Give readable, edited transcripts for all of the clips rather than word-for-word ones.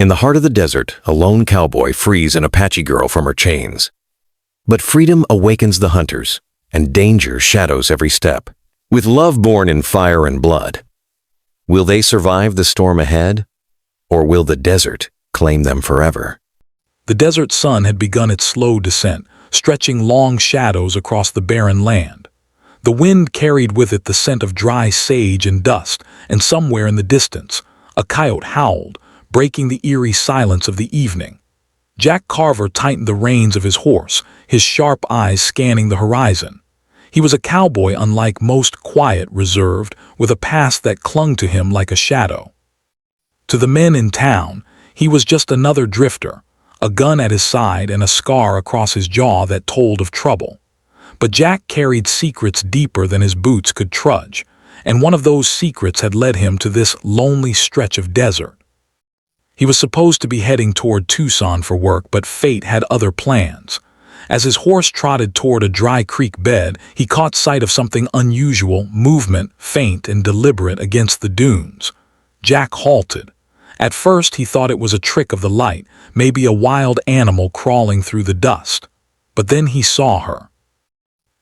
In the heart of the desert, a lone cowboy frees an Apache girl from her chains. But freedom awakens the hunters, and danger shadows every step. With love born in fire and blood, will they survive the storm ahead, or will the desert claim them forever? The desert sun had begun its slow descent, stretching long shadows across the barren land. The wind carried with it the scent of dry sage and dust, and somewhere in the distance, a coyote howled, breaking the eerie silence of the evening. Jack Carver tightened the reins of his horse, his sharp eyes scanning the horizon. He was a cowboy unlike most, quiet, reserved, with a past that clung to him like a shadow. To the men in town, he was just another drifter, a gun at his side and a scar across his jaw that told of trouble. But Jack carried secrets deeper than his boots could trudge, and one of those secrets had led him to this lonely stretch of desert. He was supposed to be heading toward Tucson for work, but fate had other plans. As his horse trotted toward a dry creek bed, he caught sight of something unusual, movement, faint and deliberate against the dunes. Jack halted. At first he thought it was a trick of the light, maybe a wild animal crawling through the dust. But then he saw her.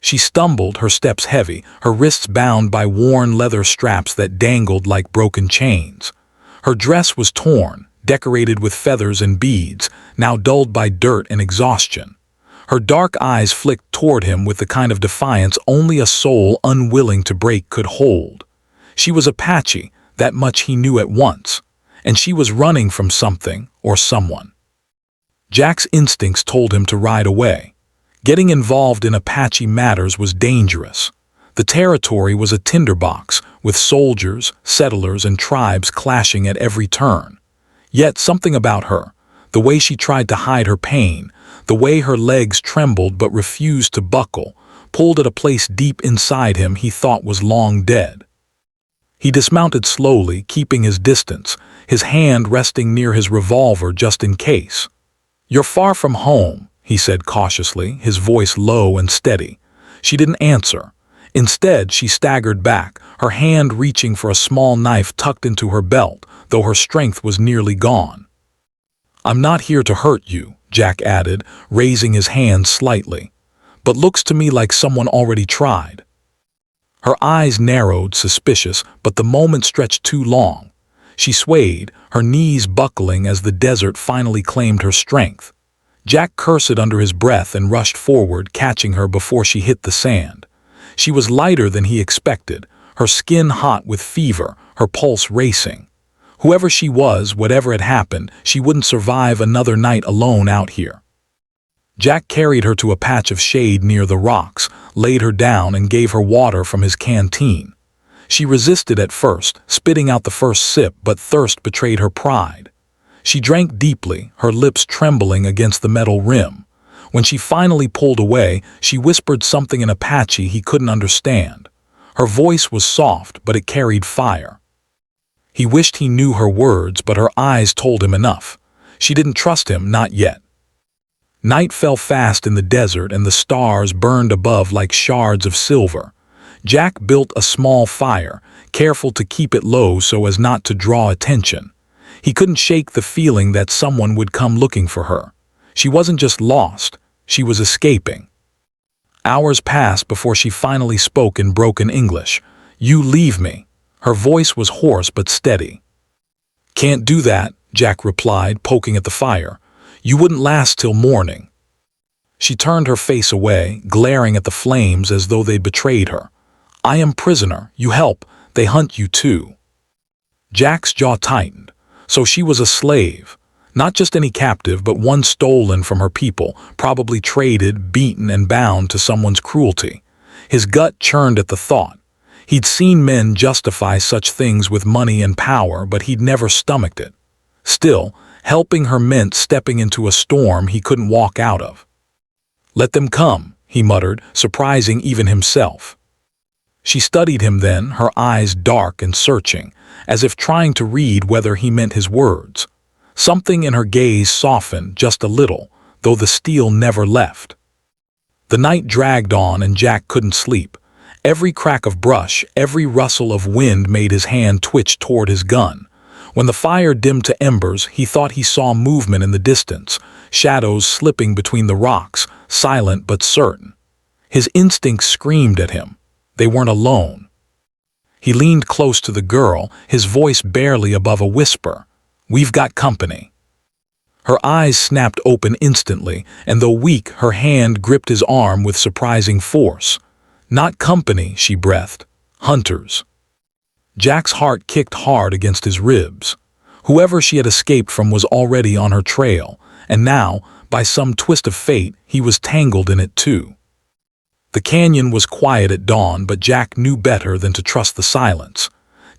She stumbled, her steps heavy, her wrists bound by worn leather straps that dangled like broken chains. Her dress was torn, decorated with feathers and beads, now dulled by dirt and exhaustion. Her dark eyes flicked toward him with the kind of defiance only a soul unwilling to break could hold. She was Apache, that much he knew at once, and she was running from something or someone. Jack's instincts told him to ride away. Getting involved in Apache matters was dangerous. The territory was a tinderbox, with soldiers, settlers, and tribes clashing at every turn. Yet something about her, the way she tried to hide her pain, the way her legs trembled but refused to buckle, pulled at a place deep inside him he thought was long dead. He dismounted slowly, keeping his distance, his hand resting near his revolver just in case. "You're far from home," he said cautiously, his voice low and steady. She didn't answer. Instead, she staggered back, her hand reaching for a small knife tucked into her belt, though her strength was nearly gone. "I'm not here to hurt you," Jack added, raising his hand slightly. "But looks to me like someone already tried." Her eyes narrowed, suspicious, but the moment stretched too long. She swayed, her knees buckling as the desert finally claimed her strength. Jack cursed under his breath and rushed forward, catching her before she hit the sand. She was lighter than he expected, her skin hot with fever, her pulse racing. Whoever she was, whatever had happened, she wouldn't survive another night alone out here. Jack carried her to a patch of shade near the rocks, laid her down and gave her water from his canteen. She resisted at first, spitting out the first sip, but thirst betrayed her pride. She drank deeply, her lips trembling against the metal rim. When she finally pulled away, she whispered something in Apache he couldn't understand. Her voice was soft, but it carried fire. He wished he knew her words, but her eyes told him enough. She didn't trust him, not yet. Night fell fast in the desert and the stars burned above like shards of silver. Jack built a small fire, careful to keep it low so as not to draw attention. He couldn't shake the feeling that someone would come looking for her. She wasn't just lost, she was escaping. Hours passed before she finally spoke in broken English. "You leave me." Her voice was hoarse but steady. "Can't do that," Jack replied, poking at the fire. "You wouldn't last till morning." She turned her face away, glaring at the flames as though they'd betrayed her. "I am prisoner. You help. They hunt you too." Jack's jaw tightened. So she was a slave. Not just any captive, but one stolen from her people, probably traded, beaten, and bound to someone's cruelty. His gut churned at the thought. He'd seen men justify such things with money and power, but he'd never stomached it. Still, helping her meant stepping into a storm he couldn't walk out of. "Let them come," he muttered, surprising even himself. She studied him then, her eyes dark and searching, as if trying to read whether he meant his words. Something in her gaze softened just a little, though the steel never left. The night dragged on and Jack couldn't sleep. Every crack of brush, every rustle of wind made his hand twitch toward his gun. When the fire dimmed to embers, he thought he saw movement in the distance, shadows slipping between the rocks, silent but certain. His instincts screamed at him. They weren't alone. He leaned close to the girl, his voice barely above a whisper. "We've got company." Her eyes snapped open instantly, and though weak, her hand gripped his arm with surprising force. "Not company," she breathed. "Hunters." Jack's heart kicked hard against his ribs. Whoever she had escaped from was already on her trail, and now, by some twist of fate, he was tangled in it too. The canyon was quiet at dawn, but Jack knew better than to trust the silence.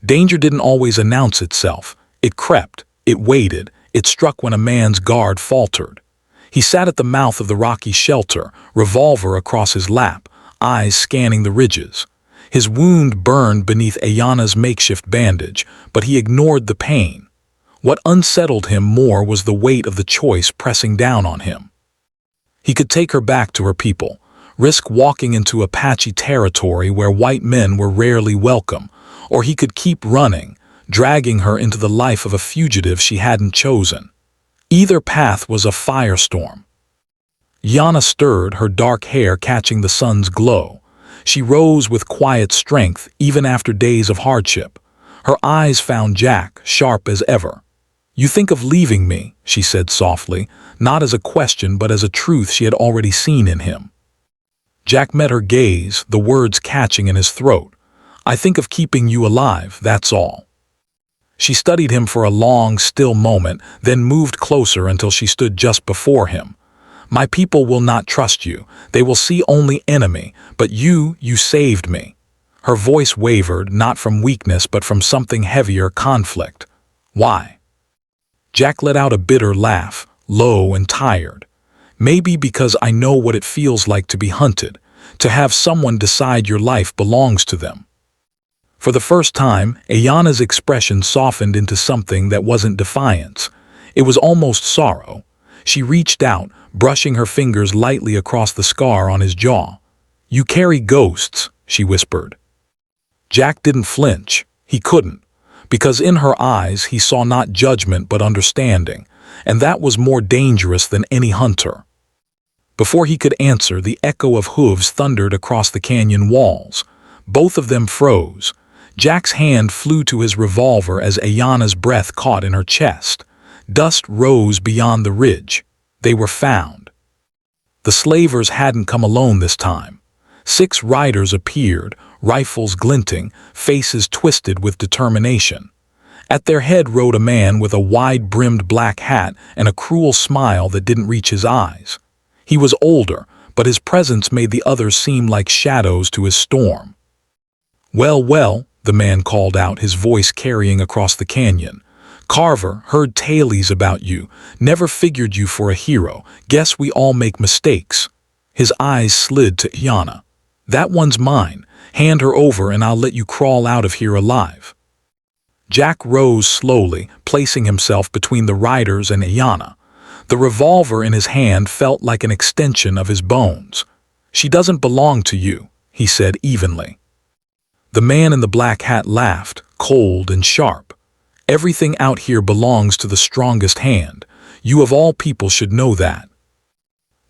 Danger didn't always announce itself. It crept, it waited, it struck when a man's guard faltered. He sat at the mouth of the rocky shelter, revolver across his lap, eyes scanning the ridges. His wound burned beneath Ayana's makeshift bandage, but he ignored the pain. What unsettled him more was the weight of the choice pressing down on him. He could take her back to her people, risk walking into Apache territory where white men were rarely welcome, or he could keep running, dragging her into the life of a fugitive she hadn't chosen. Either path was a firestorm. Yana stirred, her dark hair catching the sun's glow. She rose with quiet strength even after days of hardship. Her eyes found Jack, sharp as ever. "You think of leaving me," she said softly, not as a question but as a truth she had already seen in him. Jack met her gaze, the words catching in his throat. "I think of keeping you alive, that's all." She studied him for a long, still moment, then moved closer until she stood just before him. "My people will not trust you. They will see only enemy, but you saved me." Her voice wavered, not from weakness but from something heavier, conflict. "Why?" Jack let out a bitter laugh, low and tired. "Maybe because I know what it feels like to be hunted, to have someone decide your life belongs to them." For the first time, Ayana's expression softened into something that wasn't defiance. It was almost sorrow. She reached out, brushing her fingers lightly across the scar on his jaw. "You carry ghosts," she whispered. Jack didn't flinch. He couldn't, because in her eyes he saw not judgment but understanding, and that was more dangerous than any hunter. Before he could answer, the echo of hooves thundered across the canyon walls. Both of them froze. Jack's hand flew to his revolver as Ayana's breath caught in her chest. Dust rose beyond the ridge. They were found. The slavers hadn't come alone this time. 6 riders appeared, rifles glinting, faces twisted with determination. At their head rode a man with a wide-brimmed black hat and a cruel smile that didn't reach his eyes. He was older, but his presence made the others seem like shadows to his storm. "Well, well," the man called out, his voice carrying across the canyon. "Carver, heard tales about you, never figured you for a hero. Guess we all make mistakes." His eyes slid to Yana. "That one's mine. Hand her over and I'll let you crawl out of here alive." Jack rose slowly, placing himself between the riders and Ayana. The revolver in his hand felt like an extension of his bones. "She doesn't belong to you," he said evenly. The man in the black hat laughed, cold and sharp. "Everything out here belongs to the strongest hand. You of all people should know that."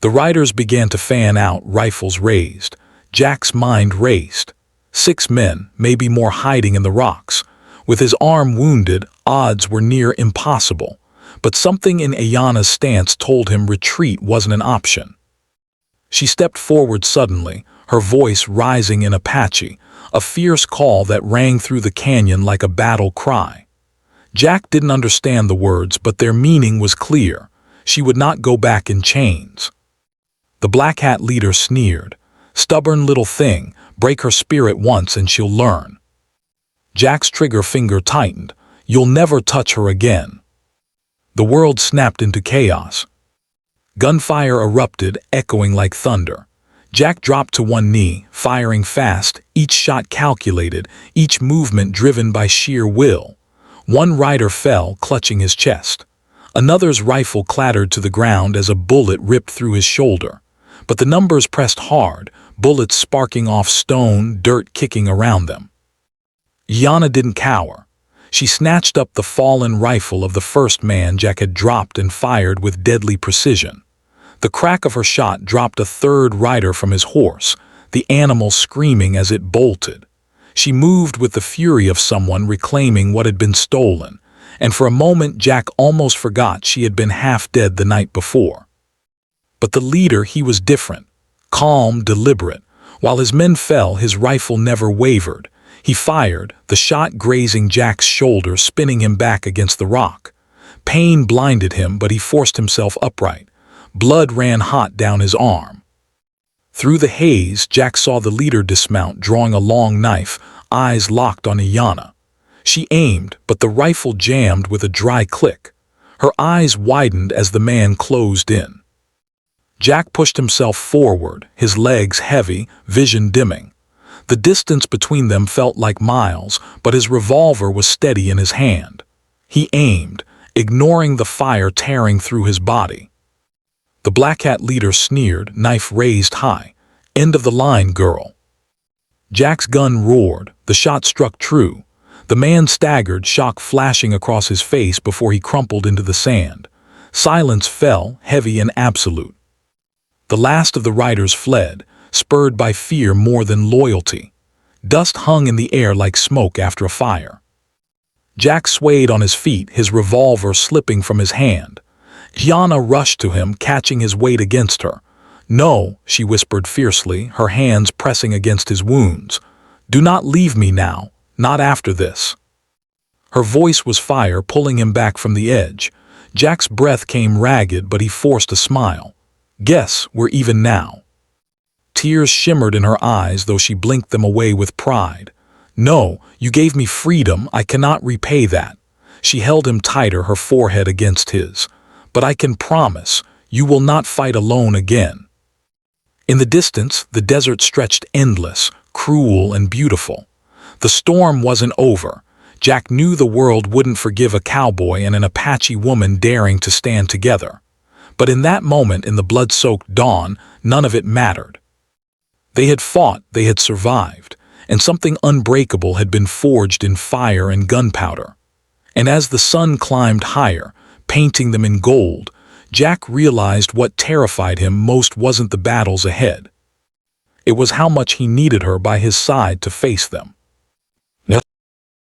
The riders began to fan out, rifles raised. Jack's mind raced. 6 men, maybe more, hiding in the rocks. With his arm wounded, odds were near impossible. But something in Ayana's stance told him retreat wasn't an option. She stepped forward suddenly, her voice rising in Apache, a fierce call that rang through the canyon like a battle cry. Jack didn't understand the words, but their meaning was clear. She would not go back in chains. The black hat leader sneered. "Stubborn little thing, break her spirit once and she'll learn." Jack's trigger finger tightened. "You'll never touch her again." The world snapped into chaos. Gunfire erupted, echoing like thunder. Jack dropped to one knee, firing fast, each shot calculated, each movement driven by sheer will. One rider fell, clutching his chest. Another's rifle clattered to the ground as a bullet ripped through his shoulder. But the numbers pressed hard, bullets sparking off stone, dirt kicking around them. Yana didn't cower. She snatched up the fallen rifle of the first man Jack had dropped and fired with deadly precision. The crack of her shot dropped a third rider from his horse, the animal screaming as it bolted. She moved with the fury of someone reclaiming what had been stolen, and for a moment Jack almost forgot she had been half dead the night before. But the leader, he was different, calm, deliberate. While his men fell, his rifle never wavered. He fired, the shot grazing Jack's shoulder, spinning him back against the rock. Pain blinded him, but he forced himself upright. Blood ran hot down his arm. Through the haze, Jack saw the leader dismount, drawing a long knife, eyes locked on Iana. She aimed, but the rifle jammed with a dry click. Her eyes widened as the man closed in. Jack pushed himself forward, his legs heavy, vision dimming. The distance between them felt like miles, but his revolver was steady in his hand. He aimed, ignoring the fire tearing through his body. The Black Hat leader sneered, knife raised high. "End of the line, girl." Jack's gun roared. The shot struck true. The man staggered, shock flashing across his face before he crumpled into the sand. Silence fell, heavy and absolute. The last of the riders fled, spurred by fear more than loyalty. Dust hung in the air like smoke after a fire. Jack swayed on his feet, his revolver slipping from his hand. Iana rushed to him, catching his weight against her. "No," she whispered fiercely, her hands pressing against his wounds. "Do not leave me now, not after this." Her voice was fire, pulling him back from the edge. Jack's breath came ragged, but he forced a smile. "Guess we're even now." Tears shimmered in her eyes, though she blinked them away with pride. "No, you gave me freedom, I cannot repay that." She held him tighter, her forehead against his. "But I can promise, you will not fight alone again." In the distance, the desert stretched endless, cruel and beautiful. The storm wasn't over. Jack knew the world wouldn't forgive a cowboy and an Apache woman daring to stand together. But in that moment, in the blood-soaked dawn, none of it mattered. They had fought, they had survived, and something unbreakable had been forged in fire and gunpowder. And as the sun climbed higher, painting them in gold, Jack realized what terrified him most wasn't the battles ahead. It was how much he needed her by his side to face them.